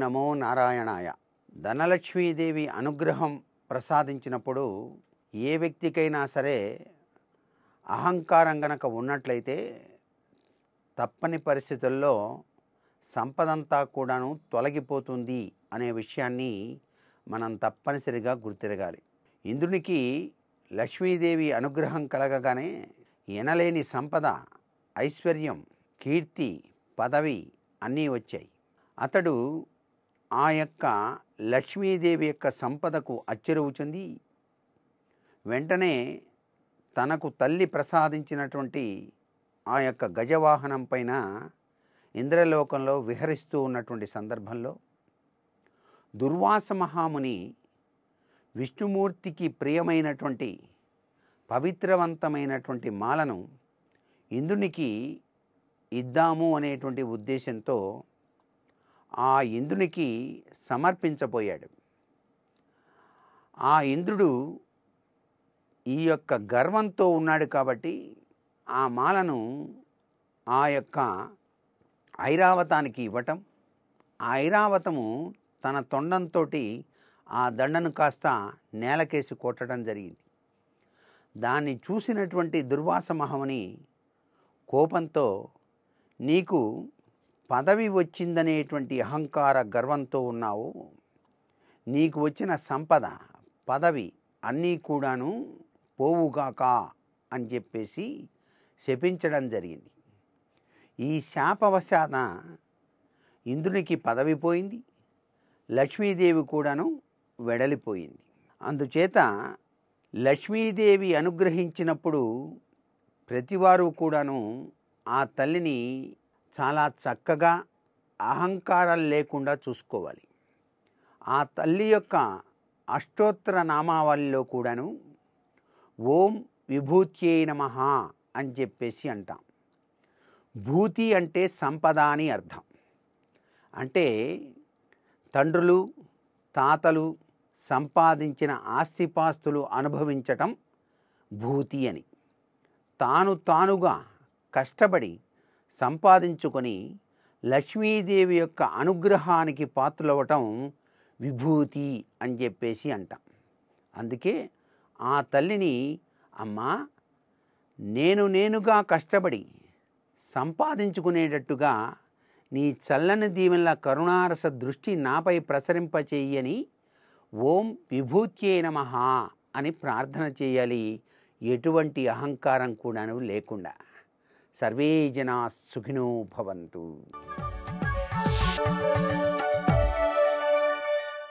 నమో నారాయణాయ. ధనలక్ష్మీదేవి అనుగ్రహం ప్రసాదించినప్పుడు ఏ వ్యక్తికైనా సరే అహంకారం గనక ఉన్నట్లయితే తప్పని పరిస్థితుల్లో సంపదంతా కూడాను తొలగిపోతుంది అనే విషయాన్ని మనం తప్పనిసరిగా గుర్తిరగాలి. ఇంద్రునికి లక్ష్మీదేవి అనుగ్రహం కలగగానే ఎనలేని సంపద, ఐశ్వర్యం, కీర్తి, పదవి అన్నీ వచ్చాయి. అతడు ఆ యొక్క లక్ష్మీదేవి యొక్క సంపదకు అచ్చెరువు చెంది వెంటనే తనకు తల్లి ప్రసాదించినటువంటి ఆ యొక్క గజవాహనం పైన ఇంద్రలోకంలో విహరిస్తూ ఉన్నటువంటి సందర్భంలో దుర్వాస మహాముని విష్ణుమూర్తికి ప్రియమైనటువంటి పవిత్రవంతమైనటువంటి మాలను ఇంద్రునికి ఇద్దాము అనేటువంటి ఉద్దేశంతో ఆ ఇంద్రునికి సమర్పించబోయాడు. ఆ ఇంద్రుడు ఈ యొక్క గర్వంతో ఉన్నాడు కాబట్టి ఆ మాలను ఆ యొక్క ఐరావతానికి ఇవ్వటం, ఆ ఐరావతము తన తొండంతో ఆ దండను కాస్త నేలకేసి కొట్టడం జరిగింది. దాన్ని చూసినటువంటి దుర్వాస మహాముని కోపంతో, నీకు పదవి వచ్చిందనేటువంటి అహంకార గర్వంతో ఉన్నావు, నీకు వచ్చిన సంపద, పదవి అన్నీ కూడాను పోవుగాక అని చెప్పేసి శపించడం జరిగింది. ఈ శాపవశాన ఇంద్రునికి పదవి పోయింది, లక్ష్మీదేవి కూడాను వెడలిపోయింది. అందుచేత లక్ష్మీదేవి అనుగ్రహించినప్పుడు ప్రతివారు కూడాను ఆ తల్లిని చాలా చక్కగా అహంకారం లేకుండా చూసుకోవాలి. ఆ తల్లి యొక్క అష్టోత్తర నామావళిలో కూడాను ఓం విభూత్యై నమః అని చెప్పేసి అంటాం. భూతి అంటే సంపద అని అర్థం. అంటే తండ్రులు, తాతలు సంపాదించిన ఆస్తిపాస్తులు అనుభవించటం భూతి అని. తానుగా కష్టపడి సంపాదించుకొని లక్ష్మీదేవి యొక్క అనుగ్రహానికి పాత్రలవ్వటం విభూతి అని చెప్పేసి అంటాం. అందుకే ఆ తల్లిని, అమ్మా నేనుగా కష్టపడి సంపాదించుకునేటట్టుగా నీ చల్లని దీవెనల కరుణారస దృష్టి నాపై ప్రసరింపచేయని ఓం విభూత్యై నమః అని ప్రార్థన చేయాలి, ఎటువంటి అహంకారం కూడాను లేకుండా. సర్వే జనా సుఖినో భవంతు.